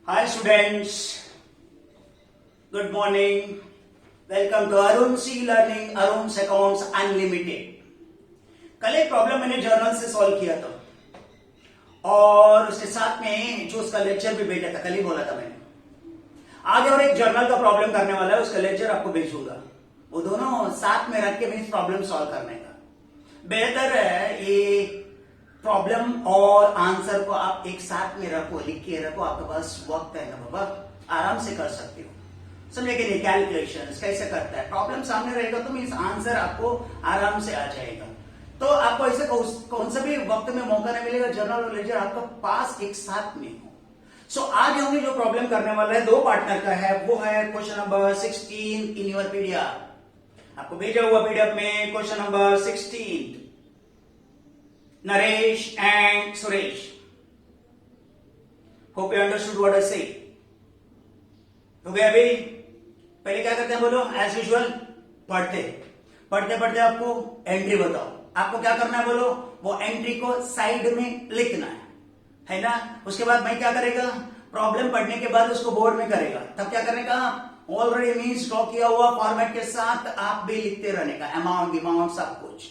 Hi students, good morning. Welcome to Arun C Learning, Arun's Accounts Unlimited. कल एक problem मैंने journal से solve किया था और उसके साथ में जो उसका लेक्चर भी भेजा था, कल ही बोला था मैंने। आगे और एक जर्नल का प्रॉब्लम करने वाला है, उसका लेक्चर आपको भेजूंगा। वो दोनों साथ में रख के मैं इस प्रॉब्लम सॉल्व करने का बेहतर है। ये प्रॉब्लम और आंसर को आप एक साथ में रखो, लिख के रखो, आपके पास वक्त है ना बाबा, आराम से कर सकते हो। समझे कि नहीं? कैलकुलेशंस कैसे करता है, प्रॉब्लम सामने रहेगा तो मीन्स आंसर आपको आराम से आ जाएगा। तो आपको ऐसे कौन सा भी वक्त में मौका नहीं मिलेगा, जर्नल और लेक्चर आपका पास एक साथ में हो। सो आज हमने जो प्रॉब्लम करने वाला है, दो पार्टनर का है, वो है question number 16 in your PDF. आपको भेजा हुआ पीडीएफ में question number 16, Naresh and Suresh. Hope you understood what I say. हो गया अभी? पहले क्या करते हैं बोलो? एज यूजुअल पढ़ते पढ़ते आपको एंट्री बताओ। आपको क्या करना है बोलो? वो एंट्री को साइड में लिखना है ना? उसके बाद मैं क्या करेगा? प्रॉब्लम पढ़ने के बाद उसको बोर्ड में करेगा। तब क्या करने का? ऑलरेडी मीन्स ड्रॉ किया हुआ फॉर्मेट के साथ आप भी लिखते रहने का, अमाउंट सब कुछ।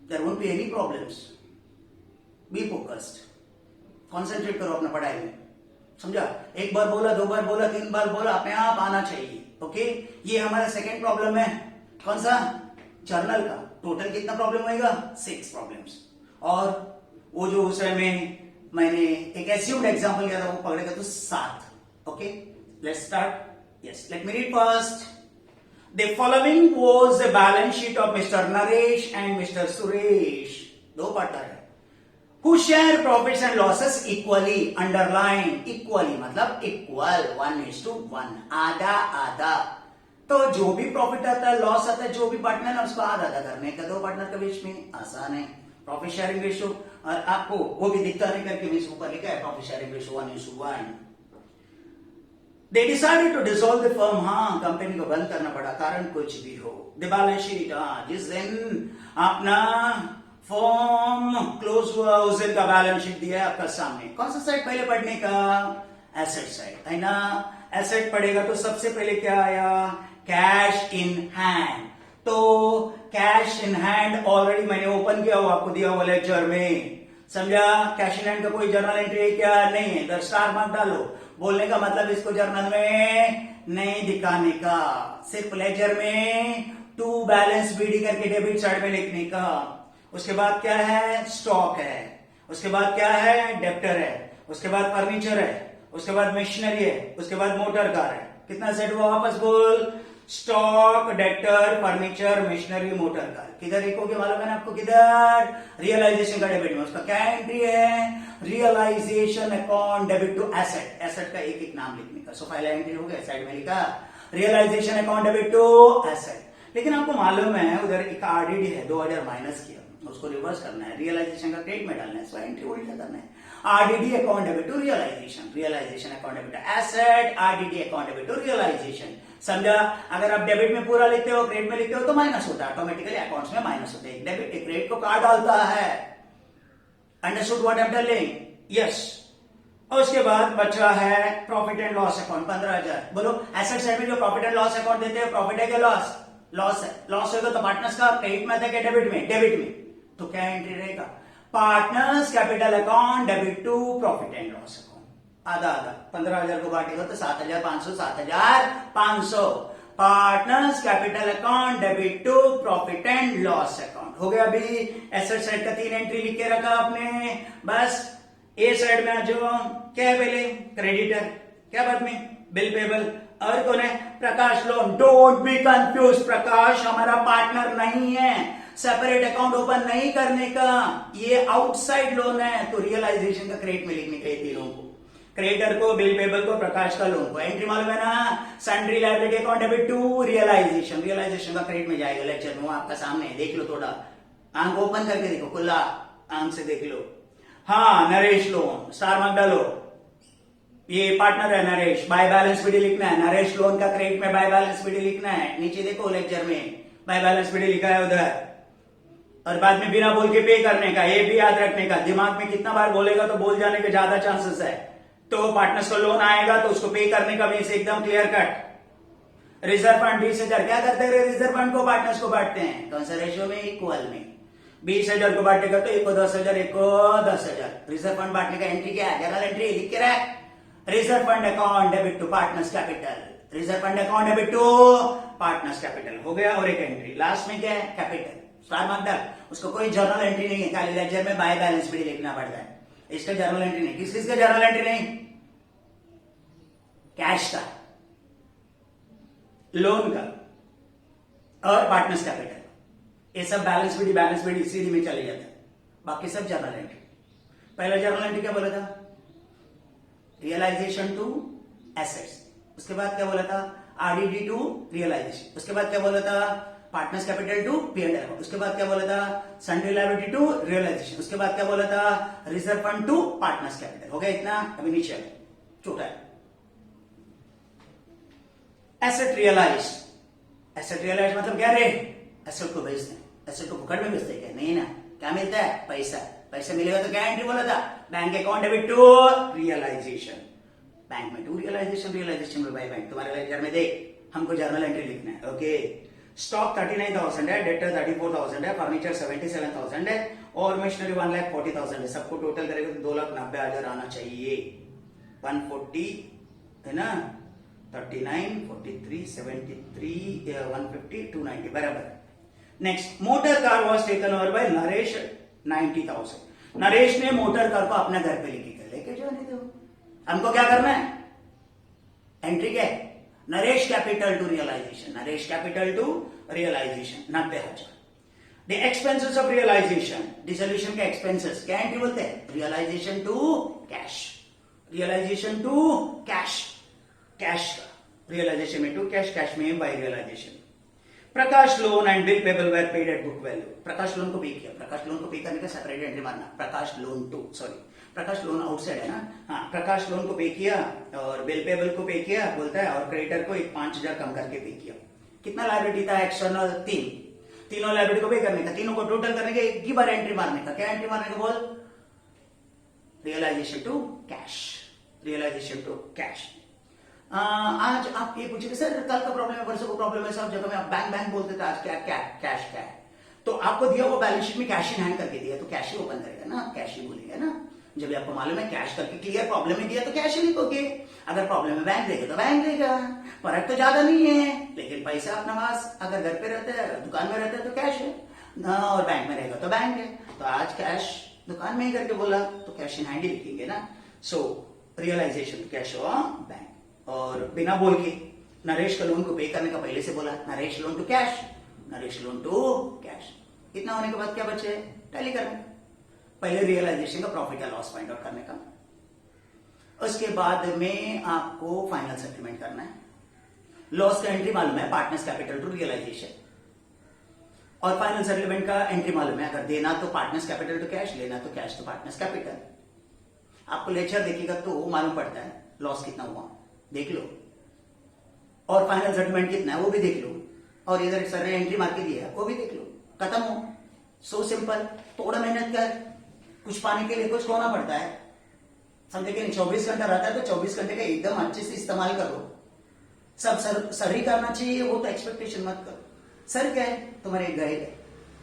There won't be any problems. Be focused, concentrate करो अपना पढ़ाई में, समझा? एक बार बोला, दो बार बोला, तीन बार बोला, अपने आप आना चाहिए। ओके, ये हमारा सेकेंड प्रॉब्लम है। कौन सा? जर्नल का। टोटल कितना प्रॉब्लम होएगा? 6 प्रॉब्लम्स। और वो जो उस में मैंने एक एज्यूम्ड एग्जांपल लिया था, वो पकड़ेगा तो 7। Okay, let's start. Yes, let me read first. The following was the balance sheet of Mr. Naresh and Mr. Suresh. दो पार्टनर है। Who share profits and losses equally? Underline equally मतलब equal, 1:1, आधा आधा। तो जो भी प्रॉफिट आता है, लॉस आता है, जो भी पार्टनर है उसको आधा आधा करने का। दो पार्टनर के बीच में आसान है। प्रॉफिट शेयरिंग रेशियो, और आपको वो भी दिखता नहीं करके मीन्स ऊपर लिखा है profit sharing ratio 1:1। They decided to dissolve the firm. हाँ, कंपनी को बंद करना पड़ा, कारण कुछ भी हो। The balance sheet, हाँ, जिस दिन अपना फॉर्म क्लोज हुआ उस दिन का बैलेंस शीट दिया है आपका सामने। कौन सा साइड पहले पढ़ने का? एसेट साइड, है ना? एसेट पढ़ेगा तो सबसे पहले क्या आया? Cash in hand. तो कैश इन हैंड ऑलरेडी मैंने ओपन किया हुआ, आपको दिया हुआ लेक्चर में, समझा? कैश इन हैंड का कोई जर्नल एंट्री है क्या? नहीं है। इधर स्टार मार्क डालो। बोलने का मतलब इसको जर्नल में नहीं दिखाने का, सिर्फ लेक्चर में टू बैलेंस बीडी करके डेबिट साइड में लिखने का। उसके बाद क्या है? स्टॉक है। उसके बाद क्या है? डेप्टर है। उसके बाद फर्नीचर है। उसके बाद मशीनरी है। उसके बाद मोटर कार है। कितना सेट हुआ? वापस बोल। Stock, debtor, furniture, machinery, motor car. किधर लिखोगे मालूम है ना आपको? किधर? रियलाइजेशन का डेबिट में। उसका क्या एंट्री है? Realisation account debit to asset. Asset का एक एक नाम लिखने का। सो पहला एंट्री हो गया, साइड में लिखा realisation account debit to asset. लेकिन आपको मालूम है उधर एक आरडीडी है, 2000 माइनस किया, उसको रिवर्स करना है, रियलाइजेशन का क्रेडिट में डालना है, सो एंट्री उल्टा करना है। RDD account debit to realisation, realisation account debit to asset, RDD account debit to realisation. समझा? अगर आप डेबिट में पूरा लिखते हो, क्रेडिट में लिखते हो तो माइनस होता है, ऑटोमेटिकली अकाउंट्स में माइनस होता है। डेबिट एक क्रेडिट को काट डालता है। Understood what I am telling? Yes. और उसके बाद बचा है प्रॉफिट एंड लॉस अकाउंट 15,000। बोलो, एसेट साइड में जो प्रॉफिट एंड लॉस अकाउंट देते हैं, प्रॉफिट है क्या लॉस? लॉस है। लॉस होगा तो पार्टनर्स का क्रेडिट में आता है क्या डेबिट में? डेबिट में। तो क्या एंट्री रहेगा? Partners capital account debit to profit and loss account. आधा आधा 15,000 को बांटेगा तो 7,500, 7,500। Partners capital account debit to profit and loss account. हो गया। अभी एसेट साइड का 3 एंट्री लिख के रखा आपने। बस ए साइड में आ जाओ। क्या है पहले? क्रेडिटर। क्या बाद में? Bill payable. और कौन है? प्रकाश लोन। डोंट बी कंफ्यूज, प्रकाश हमारा पार्टनर नहीं है, सेपरेट अकाउंट ओपन नहीं करने का, ये आउटसाइड लोन है। तो रियलाइजेशन का क्रेडिट में लिखने के तीनों को, क्रेडिटर को, बिल पेबल को, प्रकाश का लोन को। एंट्री मालूम है ना? Sundry liability account debit to realisation. Realisation का क्रेडिट में जाएगा। लेक्चर में आपका सामने देख लो, थोड़ा आंख ओपन करके देखो, खुला आंख से देख लो। हाँ, नरेश लोन, स्टार मार्क डालो। ये पार्टनर है नरेश, बाय बैलेंस बीडी लिखना है। नरेश लोन का क्रेडिट में बाय बैलेंस बीडी लिखना है। नीचे देखो लेक्चर में बाय बैलेंस बीडी लिखा है उधर। और बाद में बिना बोल के पे करने का, ये भी याद रखने का। दिमाग में कितना बार बोलेगा तो बोल जाने के ज्यादा चांसेस है। तो पार्टनर्स को लोन आएगा तो उसको पे करने का मीन्स एकदम क्लियर कट। रिजर्व फंड 20,000 क्या करते हैं, रिजर्व फंड को पार्टनर्स को बांटते हैं कौन सा रेशियो में, इक्वल में। 20,000 को बांटेगा तो एक को 10,000, एक को 10,000। रिजर्व फंड बांटने का एंट्री क्या है, जर्नल एंट्री लिख के रहा है, reserve fund account debit to partners capital, reserve fund account debit to partners capital हो गया। और एक एंट्री लास्ट में क्या है, कैपिटल स्टार मार्क डाल, उसको कोई जर्नल एंट्री नहीं है, खाली लेजर में बाय बैलेंस भी लिखना पड़ता है, इसका जर्नल एंट्री नहीं। किस किसका जर्नल एंट्री नहीं, कैश का, लोन का और पार्टनर्स कैपिटल, ये सब बैलेंस भी सीधी में चले जाता है, बाकी सब जर्नल एंट्री। पहला जर्नल एंट्री क्या बोला था, रियलाइजेशन टू एसेट्स, उसके बाद क्या बोला था, आरडीडी टू रियलाइजेशन, उसके बाद क्या बोला था, पार्टनर्स कैपिटल टू P&L, उसके बाद क्या बोला था, सन्ड्री लायबिलिटी टू रियलाइजेशन, उसके बाद क्या बोला था, reserve fund to partners capital. हो गया इतना, अभी नीचे छोटा है। एसेट रियलाइज, एसेट रियलाइज मतलब क्या रे, एसेट को बेचते हैं, एसेट को फुकट में बेचते हैं क्या, नहीं ना, क्या मिलता है, पैसा, पैसा मिलेगा तो क्या एंट्री बोला था, bank account debit to realisation, bank में टू रियलाइजेशन, रियलाइजेशन में बाय बैंक। तुम्हारे लेजर में देख, हमको जर्नल एंट्री लिखना है। ओके, स्टॉक 39,000 है, डेटर 34,000 है, फर्नीचर 77,000 है और मशीनरी 1,40,000 है, सबको टोटल करेगा तो 2,90,000 आना चाहिए। 140 है ना, 39, 43, 73, 150, 290 बराबर। Next, motor car was taken over by Naresh 90,000। Naresh ने मोटर कार को अपने घर पे लेके जाने दो। हमको क्या करना है, एंट्री क्या है, Naresh capital to realisation, Naresh capital to realisation 90,000। The expenses of realisation, dissolution के एक्सपेंसेस क्या एंट्री बोलते हैं, realisation to cash, realisation to cash, cash का रियलाइजेशन में टू कैश, कैश में by realisation. Prakash loan and bill payable were paid at book value, Prakash loan को pay किया, प्रकाश loan को पे करने का सेपरेट एंट्री मारना, Prakash loan to, sorry Prakash loan outside है ना, हाँ प्रकाश लोन को पे किया और बिल पेबल को पे किया बोलता है, और क्रेडिटर को एक 5,000 कम करके पे किया। कितना लायबिलिटी था, एक्सटर्नल 3, तीनों लायबिलिटी को पे करने का, तीनों को टोटल करने का, एक ही बार एंट्री मारने का। क्या एंट्री मारने का बोल, realisation to cash, realisation to cash. आज आप ये पूछेंगे सर कल का प्रॉब्लम है, परसों को प्रॉब्लम है, सब जगह में आप बैंक बैंक बोलते थे, आज क्या कैश क्या है। तो आपको दिया वो बैलेंस शीट में कैश इन हैंड करके दिया तो कैश ही ओपन करेगा ना, कैश ही बोलेगा ना। जब भी आपको मालूम है कैश करके क्लियर प्रॉब्लम में दिया तो कैश ही लिखोगे, अगर प्रॉब्लम में बैंक देगा तो बैंक देगा, फर्क तो ज्यादा नहीं है। लेकिन पैसा अपना पास अगर घर पे रहता है, दुकान में रहता है तो कैश है ना, और बैंक में रहेगा तो बैंक है। तो आज कैश दुकान में ही करके बोला तो कैश इन हैंड ही लिखेंगे ना। सो रियलाइजेशन कैश और बैंक। और बिना बोल के नरेश का लोन को पे करने का पहले से बोला, Naresh loan to cash, Naresh loan to cash. इतना होने के बाद क्या बचे, टैली करने, पहले रियलाइजेशन का प्रॉफिट या लॉस फाइंड आउट करने का, उसके बाद में आपको फाइनल सेटलमेंट करना है। लॉस का एंट्री मालूम है, पार्टनर्स कैपिटल टू रियलाइजेशन, और फाइनल सेटलमेंट का एंट्री मालूम है, अगर देना तो पार्टनर्स कैपिटल टू कैश, लेना तो कैश टू पार्टनर्स कैपिटल। आपको लेक्चर देखिएगा तो मालूम पड़ता है लॉस कितना हुआ, देख लो, और फाइनल सेटलमेंट कितना है वो भी देख लो, और इधर सर ने एंट्री मार के दिया है वो भी देख लो, खत्म हो। So simple. थोड़ा मेहनत कर, कुछ पाने के लिए कुछ खोना पड़ता है, समझे कि नहीं। 24 घंटा रहता है तो 24 घंटे का एकदम अच्छे से इस्तेमाल करो। सब सर ही करना चाहिए वो तो एक्सपेक्टेशन मत करो। सर क्या है, तुम्हारे गए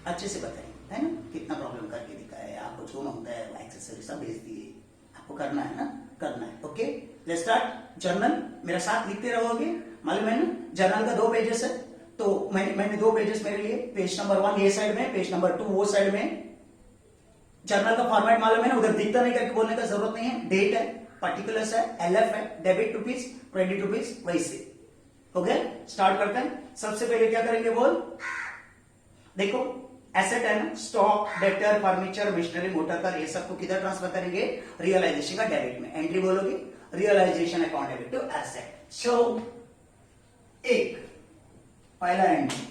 अच्छे से बताए है ना, कितना प्रॉब्लम करके दिखाया, आपको जो होता है एक्सेसरी सब भेज दिए, आपको करना है ना, करना है। Okay, let's start. जर्नल मेरा साथ लिखते रहोगे, मालूम है ना। जर्नल का 2 पेजेस है, तो मैंने 2 पेजेस मेरे लिए, पेज नंबर 1 ये साइड में, पेज नंबर 2 वो साइड में। जर्नल का फॉर्मेट मालूम है ना, उधर दिखता नहीं करके बोलने का जरूरत नहीं है। डेट है, पर्टिकुलर्स है, LF है, डेबिट रुपीज, क्रेडिट रुपीज, वैसे। हो गया, स्टार्ट करते हैं। सबसे पहले क्या करेंगे बोल, देखो एसेट है ना, stock, debtor, furniture, machinery, motor car, ये सबको किधर ट्रांसफर करेंगे, रियलाइजेशन का डेबिट में। एंट्री बोलोगे, realisation account debit to asset. So एक पहला एंट्री,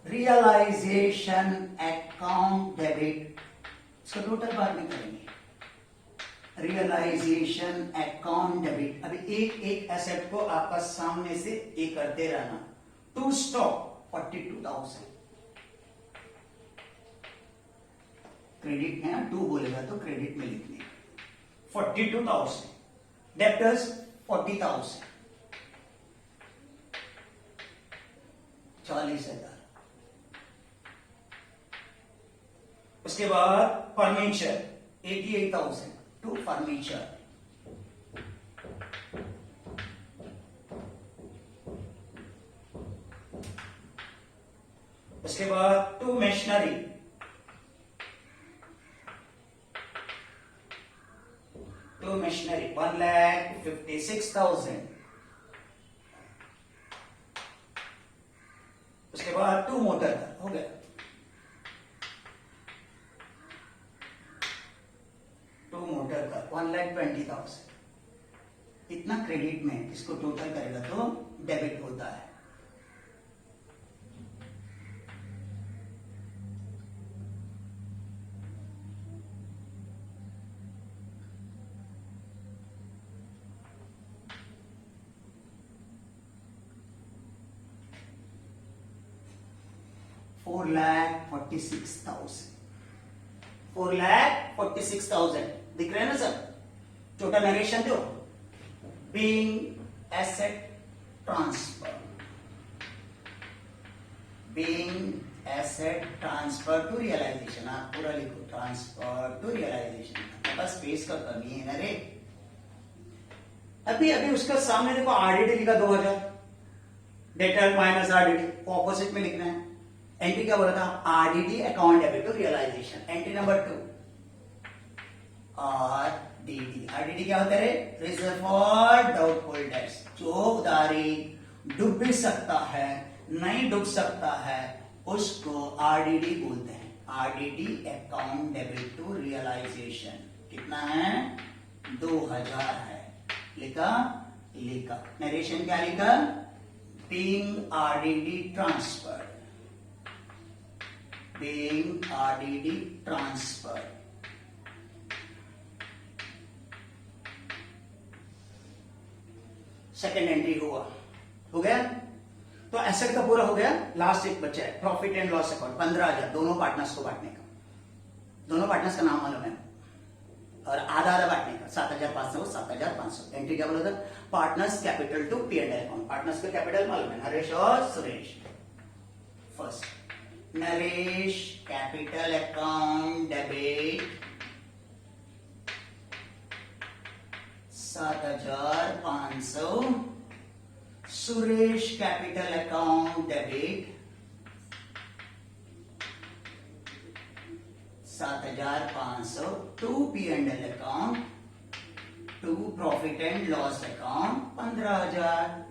रियलाइजेशन अकाउंट डेबिट, इसका टोटल बाद में करेंगे। रियलाइजेशन अकाउंट डेबिट, अभी एक एक एसेट को आपका सामने से ये करते रहना। टू स्टॉक 42,000, क्रेडिट है ना, 2 बोलेगा तो क्रेडिट में लिखने 42,000, डेप्टर्स 40,000, 40,000। उसके बाद फर्नीचर 88,000 टू फर्नीचर। उसके बाद टू मशीनरी, टू मशीनरी 1,56,000। उसके बाद टू मोटर हो गया, टू मोटर का 1,20,000। इतना क्रेडिट में इसको टोटल करेगा तो डेबिट होता है। $4,46,000 दिख रहे हैं ना सर? टोटल नरेशन दो। Being asset transfer, being asset transfer to realisation. आप पूरा लिखो, ट्रांसफर टू रियलाइजेशन। बस स्पेस का कमी है ना रे। अभी उसका सामने देखो आरडीटी लिखा 2000, डेटर माइनस आरडीटी ऑपोजिट में लिखना है। एंट्री क्या बोला था? RDT account debit to realisation. Entry number 2 RDT. RDT क्या होता है? Reserve for doubtful debts. जो उधारी डूब भी सकता है, नहीं डूब सकता है, उसको आरडीटी बोलते हैं। RDT account debit to realisation. कितना है? 2000 है। लिखा? नरेशन क्या लिखा? Being RDT transfer, being RDT transfer. Second entry हो गया। तो एसेट का पूरा हो गया। लास्ट एक बचा है, प्रॉफिट एंड लॉस अकाउंट 15,000 दोनों पार्टनर्स को बांटने का। दोनों पार्टनर्स का नाम मालूम है और आधा आधा बांटने का। 7,500 7,500। एंट्री क्या बोला था? Partners capital to P and L account. Partners का कैपिटल मालूम है, नरेश और Suresh. First Naresh capital account debit 7,500, Suresh capital account debit 7,500 to P and L account, to profit and loss account 15,000।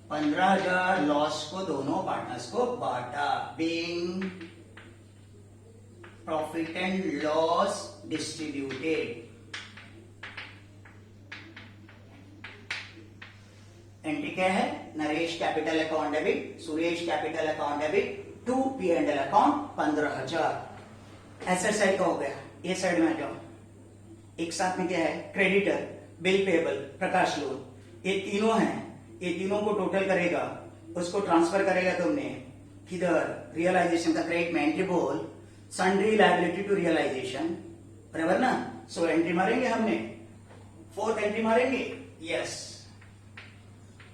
15,000 loss को दोनों पार्टनर्स को बांटा। Being profit and loss distributed. Entry क्या है? Naresh capital account debit, Suresh capital account debit to P and L account 15,000। Asset side का हो गया। ये साइड में आ जाओ। एक साथ में क्या है? क्रेडिटर, बिल पेबल, प्रकाश लोन। ये तीनों हैं। ये तीनों को टोटल करेगा, उसको ट्रांसफर करेगा तुमने किधर? रियलाइजेशन का क्रेडिट में एंट्री बोल, सन्ड्री लायबिलिटी टू रियलाइजेशन, बराबर ना? सो एंट्री मारेंगे हमने, फोर्थ एंट्री मारेंगे। Yes,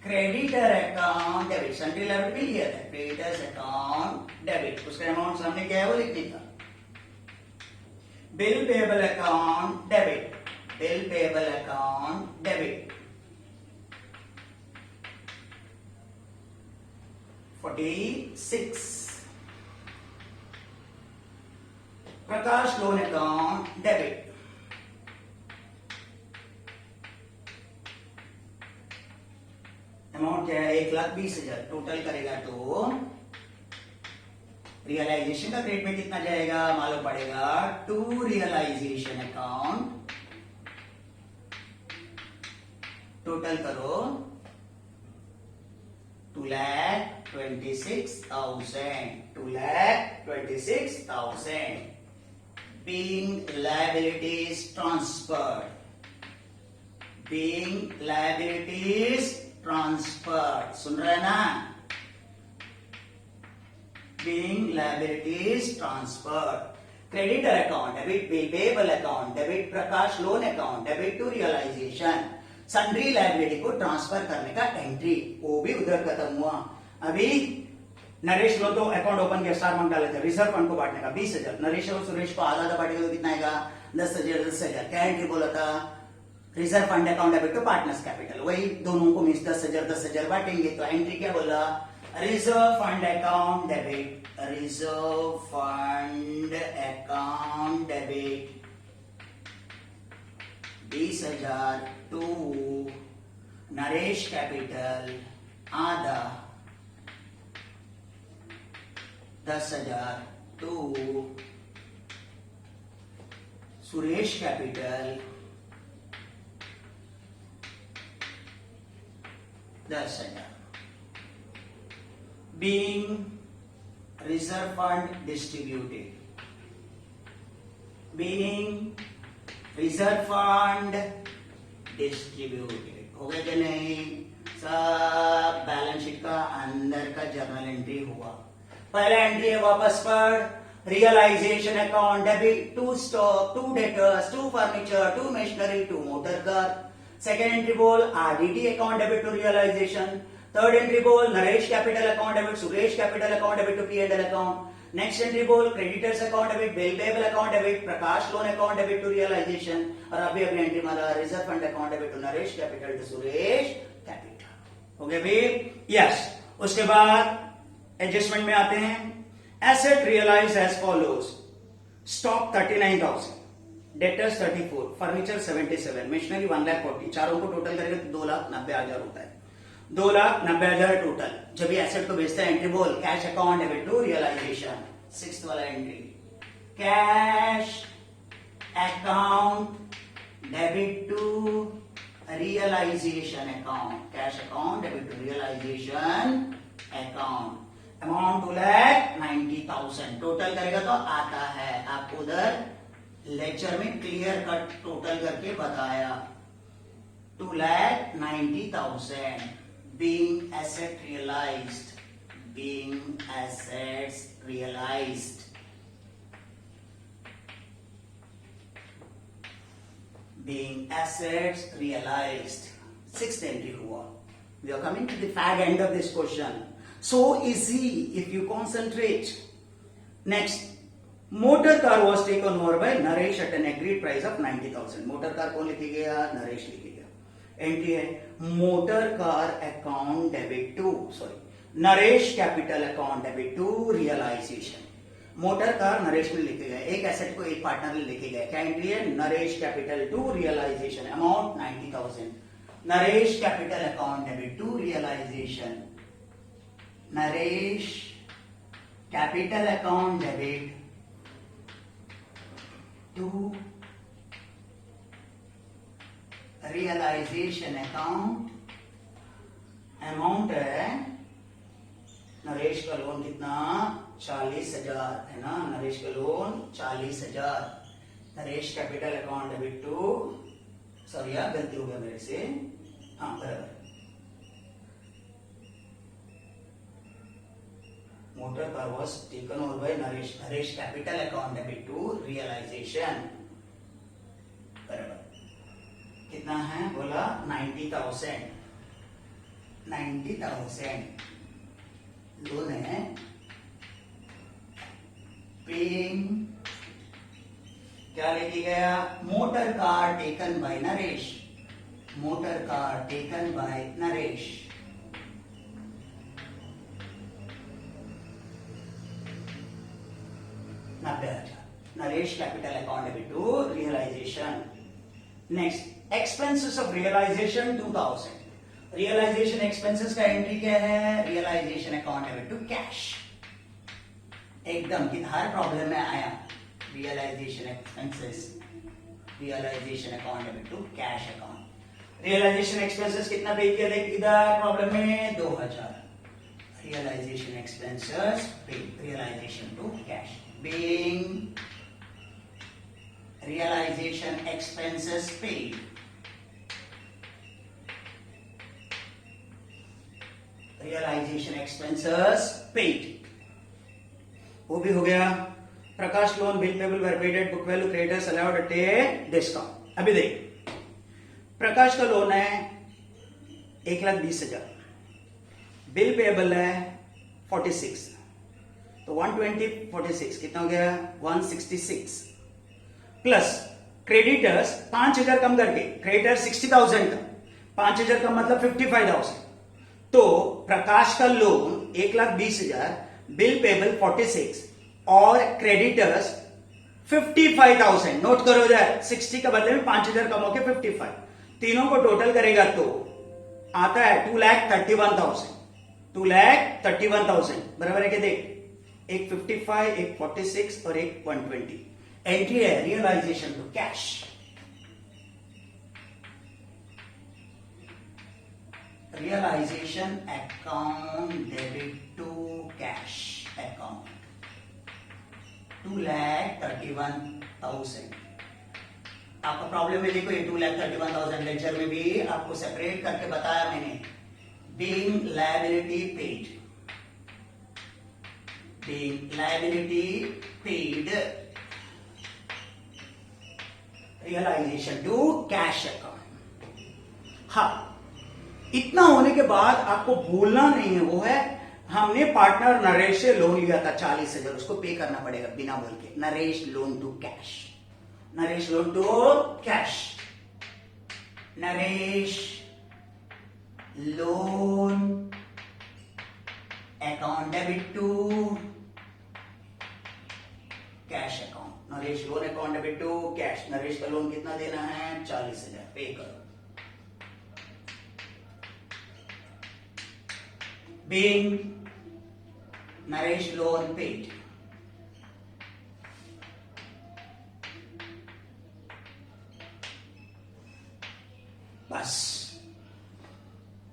creditor account debit, sundry liability लिया था, क्रेडिटर्स अकाउंट डेबिट, उसका अमाउंट सामने क्या है वो लिखने का। Bill payable account debit, bill payable account debit 46। प्रकाश लोन अकाउंट डेबिट, अमाउंट क्या है? 1,20,000। टोटल करेगा तो रियलाइजेशन का क्रेडिट में कितना जाएगा मालूम पड़ेगा। टू रियलाइजेशन अकाउंट टोटल करो 2,26,000, 2,26,000 being liabilities transferred, being liabilities transferred। सुन रहे हैं ना? being liabilities transferred। creditor account debit, bill payable account debit, Prakash loan account debit to realization, sundry liability को ट्रांसफर करने का एंट्री, वो भी उधर खत्म हुआ। अभी नरेश लो तो अकाउंट ओपन किया, स्टार मार्क डाले थे, रिजर्व फंड को बांटने का 20,000, नरेश और सुरेश को आधा आधा बांटेगा तो कितना आएगा 10,000 10,000। क्या एंट्री बोला था, reserve fund account debit to partners capital, वही दोनों को मीन्स 10,000 10,000 बांटेंगे। तो एंट्री क्या बोला, reserve fund account debit, reserve fund account debit 20,000 to Naresh capital आधा 10,000 to Suresh capital 10,000 being reserve fund distributed, being reserve fund distributed। हो गया कि नहीं, सब बैलेंस शीट का अंदर का जर्नल एंट्री हुआ। पहला एंट्री है वापस पढ़, realisation account debit to stock, to debtors, to furniture, to machinery, to motor car. Second entry बोल RDT account debit to realisation. Third entry बोल Naresh capital account debit, Suresh capital account debit to P and L account. Next entry बोल creditors account debit, bill payable account debit, Prakash loan account debit to realisation. और अभी अभी entry मारा reserve fund account debit to Naresh capital to Suresh capital. हो गया भी, yes. उसके बाद एडजस्टमेंट में आते हैं। Asset realise as follows, stock 39,000, debtors 34, furniture 77, machinery 1,40,000, चारों को टोटल करेंगे तो 2,90,000 होता है, 2,90,000 टोटल। जब ये एसेट को बेचता है एंट्री बोल cash account debit to realisation, sixth वाला entry, cash account debit to realisation account, cash account debit to realisation account. Amount 2,90,000 total करेगा तो आता है, आपको उधर लेक्चर में क्लियर कट टोटल करके बताया। 2,90,000 being asset realized, being assets realized, being assets realized। Sixth entry हुआ। We are coming to the fag end of this question. So easy if you concentrate. Next, motor car was taken over by Naresh at an agreed price of 90,000। Motor car कौन लिखी गया, नरेश लिखी गया। Entry है motor car account debit to, sorry Naresh capital account debit to realisation. Motor car Naresh ने लिखे गए, एक एसेट को एक पार्टनर ने लिखे गए। क्या एंट्री है, Naresh capital to realisation, amount 90,000, Naresh capital account debit to realisation, Naresh capital account debit to realisation account. Amount है नरेश का लोन कितना 40,000 है ना, नरेश का loan 40,000, Naresh capital account debit to, sorry यार गलती हो गया मेरे से, हाँ बराबर, motor car was taken over by Naresh capital account debit to realization, बराबर कितना है बोला 90,000, 90,000 लोन है। पेइंग क्या लेके गया, motor car taken by Naresh, motor car taken by Naresh, Naresh capital account debit to realisation. Next expenses of realisation 2,000, realisation expenses का entry क्या है, realisation account debit to cash. एकदम कि हर प्रॉब्लम में आया realisation expenses, realisation account debit to cash account. Realisation expenses कितना pay किया देख इधर प्रॉब्लम में 2,000, realisation expenses paid, realisation to cash, being realization expenses paid, realization expenses paid, वो भी हो गया। Prakash loan, bill payable were paid at book value, creditors allowed at a discount. अभी देख प्रकाश का लोन है 1,20,000, बिल पेबल है 46, तो 120 46 कितना हो गया 166, प्लस क्रेडिटर्स 5,000 कम करके, क्रेडिटर 60,000 का 5,000 का मतलब 55,000, तो प्रकाश का लोन 1,20,000, बिल पेबल 46 और क्रेडिटर्स 55,000। नोट करो इधर, 60 का बदले में 5,000 कम होके 55, तीनों को टोटल करेगा तो आता है 2,31,000, 2,31,000 बराबर है क्या? देख, एक 55, एक 46 और एक 120। एंट्री है realisation to cash. Realisation account debit to cash account 2,31,000। आपका प्रॉब्लम में देखो ये 2,31,000 लेक्चर में भी आपको सेपरेट करके बताया मैंने। Being liability paid, being liability paid, realisation to cash account. हाँ, इतना होने के बाद आपको भूलना नहीं है, वो है हमने पार्टनर नरेश से लोन लिया था 40,000, उसको पे करना पड़ेगा बिना बोल के। Naresh loan to cash, Naresh loan to cash, Naresh loan account debit to cash account, Naresh loan account debit to cash. Naresh का लोन कितना देना है 40,000, पे करो। Being Naresh loan paid, बस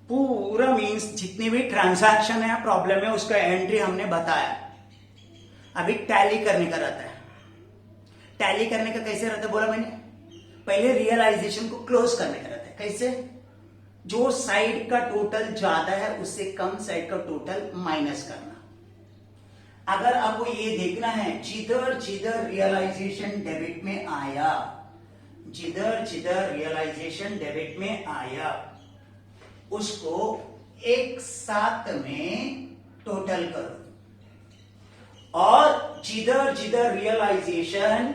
पूरा मीन्स जितनी भी ट्रांजैक्शन है प्रॉब्लम है उसका एंट्री हमने बताया। अभी टैली करने का रहता है। टैली करने का कैसे रहता है बोला मैंने, पहले रियलाइजेशन को क्लोज करने का रहता है। कैसे? जो साइड का टोटल ज्यादा है उससे कम साइड का टोटल माइनस करना। अगर आपको ये देखना है जिधर जिधर रियलाइजेशन डेबिट में आया, जिधर जिधर रियलाइजेशन डेबिट में आया उसको एक साथ में टोटल करो, और जिधर जिधर रियलाइजेशन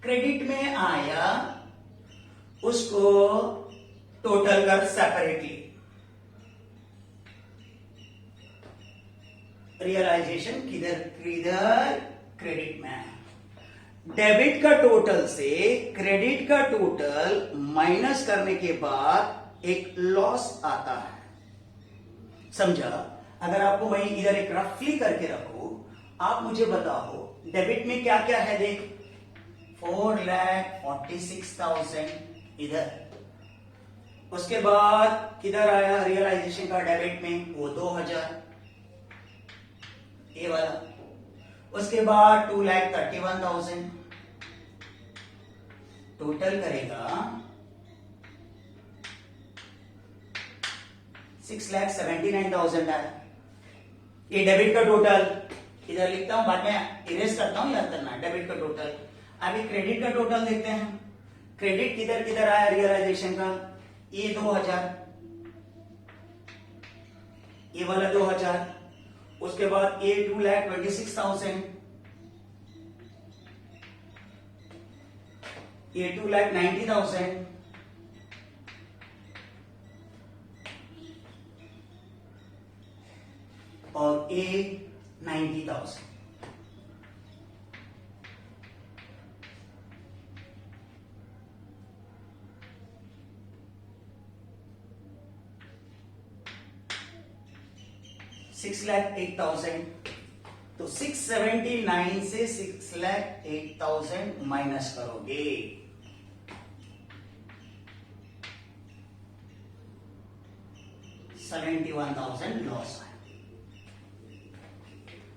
क्रेडिट में आया उसको टोटल कर सेपरेटली। रियलाइजेशन किधर किधर क्रेडिट में है। डेबिट का टोटल से क्रेडिट का टोटल माइनस करने के बाद एक लॉस आता है, समझा? अगर आपको मैं इधर एक रफली करके रखूं, आप मुझे बताओ डेबिट में क्या क्या है। देख, 4,46,000 इधर, उसके बाद किधर आया रियलाइजेशन का डेबिट में वो 2,000 ये वाला, उसके बाद 2,31,000 टोटल करेगा 6,79,000 आया। ये डेबिट का टोटल इधर लिखता हूं, बाद में इरेज करता हूं, याद करना डेबिट का टोटल। अभी क्रेडिट का टोटल देखते हैं। क्रेडिट किधर किधर आया रियलाइजेशन का, ये 2,000, ये वाला 2,000, उसके बाद ये 2,26,000, ये 2,90,000, और ये 90,000। $6,08,000, तो 679 से 6,08,000 माइनस करोगे, $71,000 लॉस है।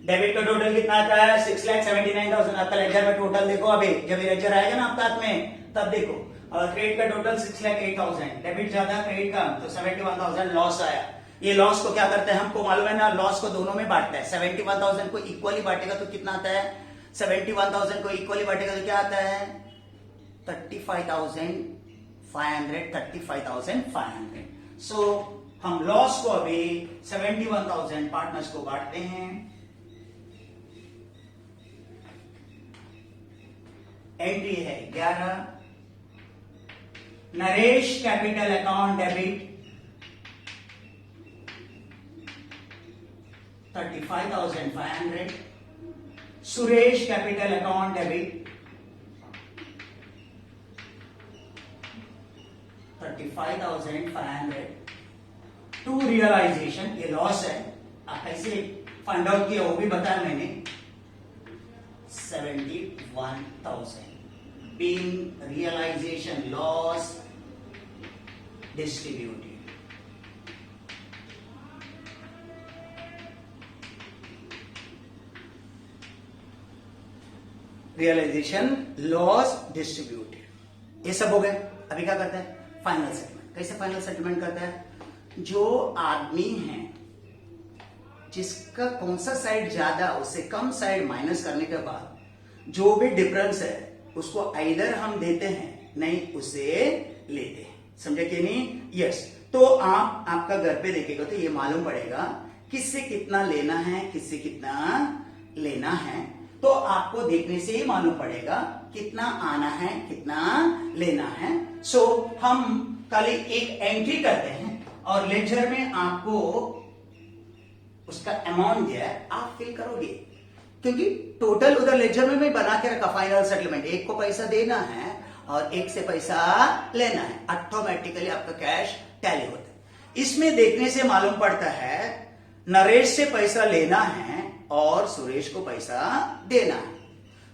डेबिट का टोटल कितना आता है 6,79,000। आपका लेक्चर में टोटल देखो, अभी जब ये लेक्चर आएगा ना आपका हाथ में तब देखो। और क्रेडिट का टोटल 6,08,000, डेबिट ज्यादा क्रेडिट कम, तो 71,000 लॉस आया। ये लॉस को क्या करते हैं, हमको मालूम है ना, लॉस को दोनों में बांटता है। 71,000 को इक्वली बांटेगा तो कितना आता है, 71,000 को इक्वली बांटेगा तो क्या आता है 35,000 35,500। सो हम लॉस को अभी 71,000 पार्टनर्स को बांटते हैं। एंट्री है 11, Naresh capital account debit 35,500, Suresh capital account debit 35,500 to realisation, ये लॉस है, आप कैसे फाइंड आउट किया वो भी बताया मैंने, 71,000 being realization loss distributed. Realisation loss distributed, ये सब हो गए। अभी क्या करता है, फाइनल सेटलमेंट। कैसे फाइनल सेटलमेंट करता है, जो आदमी है जिसका कौन सा साइड ज्यादा उससे कम साइड माइनस करने के बाद जो भी डिफरेंस है उसको आइदर हम देते हैं नहीं उसे लेते हैं, समझे कि नहीं? यस। तो आप आपका घर पे देखेगा तो ये मालूम पड़ेगा किससे कितना लेना है, किससे कितना लेना है, तो आपको देखने से ही मालूम पड़ेगा कितना आना है, कितना लेना है। सो हम कल एक एंट्री करते हैं और लेजर में आपको उसका अमाउंट दिया है, आप फिल करोगे, क्योंकि टोटल उधर लेजर में मैं बना के रखा फाइनल सेटलमेंट, एक को पैसा देना है और एक से पैसा लेना है, ऑटोमेटिकली आपका कैश टैली होता है। इसमें देखने से मालूम पड़ता है नरेश से पैसा लेना है और सुरेश को पैसा देना है।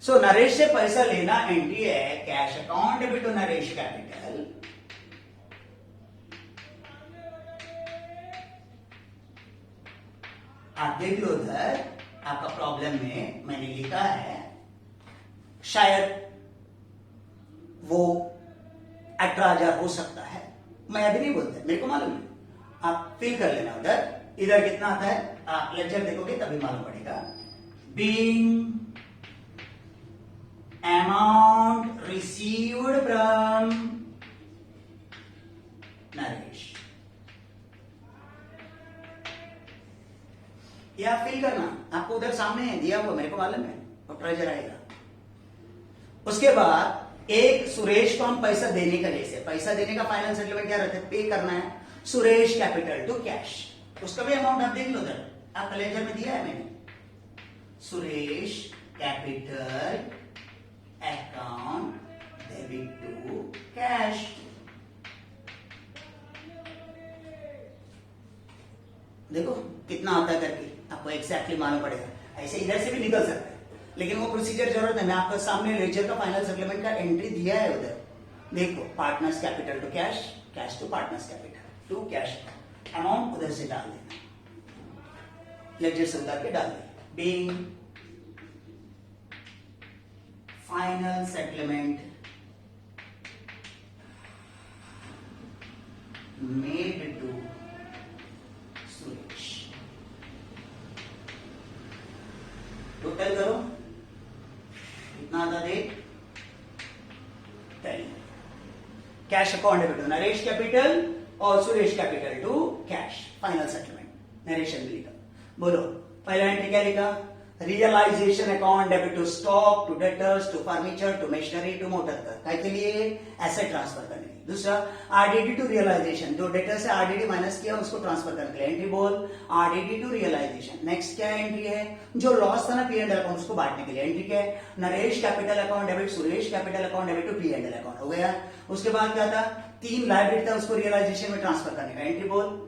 सो नरेश से पैसा लेना एंट्री है cash account debit to Naresh capital, आप देख लो उधर आपका प्रॉब्लम में मैंने लिखा है, शायद वो 18,000 हो सकता है, मैं अभी नहीं बोलता, मेरे को मालूम है, आप फिल कर लेना उधर। इधर कितना आता है आप लेक्चर देखोगे तभी मालूम पड़ेगा। Being amount received from Naresh, या फिल करना, आपको उधर सामने है दिया हुआ, मेरे को मालूम है, और ट्रेजर आएगा। उसके बाद एक सुरेश को हम पैसा देने का, जैसे पैसा देने का फाइनल सेटलमेंट क्या रहता है, पे करना है सुरेश कैपिटल टू कैश, उसका भी अमाउंट आप देख लो उधर, आपका लेजर में दिया है मैंने, Suresh capital account debit to cash. देखो कितना आता है करके आपको एग्जैक्टली मालूम पड़ेगा। ऐसे इधर से भी निकल सकता है, लेकिन वो प्रोसीजर जरूरत है, मैं आपके सामने लेजर का फाइनल सेटलमेंट का एंट्री दिया है उधर, देखो partners capital to cash, cash to partners capital to cash, amount उधर से डाल देना, लेजर से उतार के डाल देना। Being final settlement made to Suresh, total करो कितना आता देख, cash account debit to Naresh capital और Suresh capital to cash, final settlement narration में लिखा। बोलो पहला एंट्री क्या लिखा, realisation account debit to stock, to debtors, to furniture, to machinery, to motor car, के लिए एसेट ट्रांसफर करने के लिए। दूसरा आरडीडी टू रियलाइजेशन, जो डेटर से आरडीडी माइनस किया उसको ट्रांसफर करने के लिए, एंट्री बोल आरडीडी टू रियलाइजेशन। नेक्स्ट क्या एंट्री है, जो लॉस था ना पी एंड एल अकाउंट उसको बांटने के लिए, एंट्री क्या है, Naresh capital account debit Suresh capital account debit to P and L account, हो गया। उसके बाद क्या था, 3 लायबिलिटी था उसको रियलाइजेशन में ट्रांसफर करने का, एंट्री बोल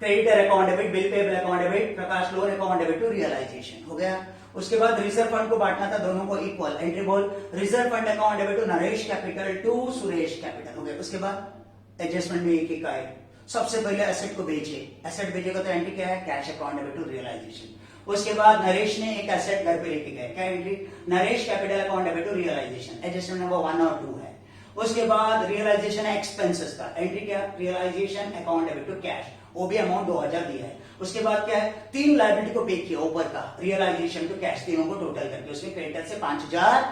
creditor account debit, bill payable account debit, Prakash loan account debit to realisation, हो गया। उसके बाद रिजर्व फंड को बांटना था दोनों को इक्वल, एंट्री बोल reserve fund account debit to Naresh capital to Suresh capital, हो गया। उसके बाद एडजस्टमेंट में एक आए, सबसे पहले एसेट को बेचे, एसेट बेचेगा तो एंट्री क्या है, cash account debit to realisation. उसके बाद नरेश ने एक एसेट घर पे लेके गए, क्या entry, Naresh capital account debit to realisation, adjustment number 1 और 2 है। उसके बाद रियलाइजेशन है एक्सपेंसेस का, एंट्री क्या, realisation account debit to cash, वो भी अमाउंट 2,000 दिया है। उसके बाद क्या है, 3 लायबिलिटी को पे किया ऊपर का, रियलाइजेशन टू कैश, तीनों को टोटल करके उसमें क्रेडिटर से 5,000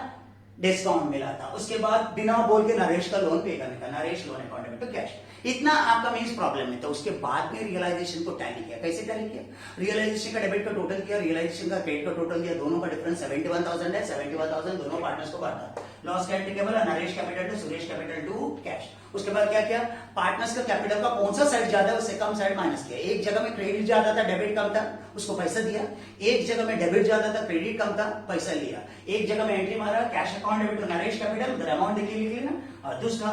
डिस्काउंट मिला था। उसके बाद बिना बोल के नरेश का लोन पे करने का, Naresh loan account debit to cash, इतना आपका मीन्स प्रॉब्लम में था। उसके बाद में रियलाइजेशन को टैली किया। कैसे टैली किया? रियलाइजेशन का डेबिट का टोटल किया, रियलाइजेशन का क्रेडिट का टोटल दिया, दोनों का डिफरेंस 71,000 है, 71,000 दोनों पार्टनर्स को बांटा। लॉस का एंट्री क्या बोला? Naresh capital to Suresh capital to cash. उसके बाद क्या किया? पार्टनर्स का कैपिटल का कौन सा साइड ज्यादा है उससे कम साइड माइनस किया। एक जगह में क्रेडिट ज्यादा था, डेबिट कम था, उसको पैसा दिया। एक जगह में डेबिट ज्यादा था, क्रेडिट कम था, पैसा लिया। एक जगह में एंट्री मारा cash account debit to Naresh capital, उधर अमाउंट लिख लेना, और दूसरा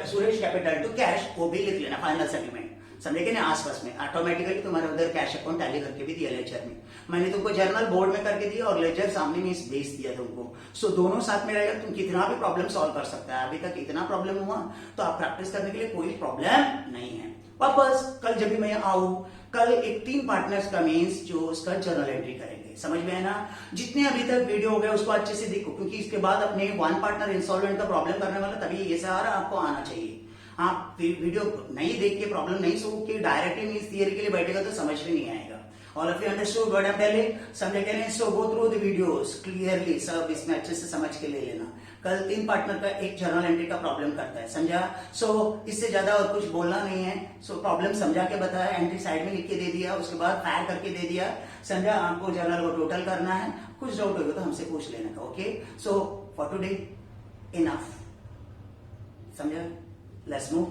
सुरेश कैपिटल टू कैश, वो भी लिख लेना, फाइनल सेटलमेंट। समझे कि नहीं? आसपास में ऑटोमेटिकली तुम्हारे उधर कैश अकाउंट टैली करके भी दिया लेजर में। मैंने तुमको जर्नल बोर्ड में करके दिया और लेजर सामने में भेज दिया तुमको। सो दोनों साथ में रहेगा, तुम कितना भी प्रॉब्लम सॉल्व कर सकता है। अभी तक इतना प्रॉब्लम हुआ तो आप प्रैक्टिस करने के लिए कोई प्रॉब्लम नहीं है। वापस कल जब भी मैं आऊं, कल एक 3 पार्टनर्स का मीन्स जो उसका जर्नल एंट्री करेंगे। समझ में है ना? जितने अभी तक वीडियो हो गए उसको अच्छे से देखो, क्योंकि इसके बाद अपने 1 पार्टनर इंस्टॉलमेंट का प्रॉब्लम करने वाला, तभी ये सारा आपको आना चाहिए। आप वीडियो नहीं देख के, प्रॉब्लम नहीं सोच के डायरेक्टली मीन्स थियरी के लिए बैठेगा तो समझ में नहीं आएगा। All of you understood what I am telling? समझे कि नहीं? So go through the videos clearly, सब इसमें अच्छे से समझ के ले लेना। कल 3 पार्टनर का एक जर्नल एंट्री का प्रॉब्लम करता है, समझा? सो इससे ज्यादा और कुछ बोलना नहीं है। सो प्रॉब्लम समझा के बताया, एंट्री साइड में लिख के दे दिया, उसके बाद फायर करके दे दिया, समझा? आपको जर्नल को टोटल करना है। कुछ डाउट होगा तो हमसे पूछ लेने का। Okay, so for today enough, समझा? Let's move.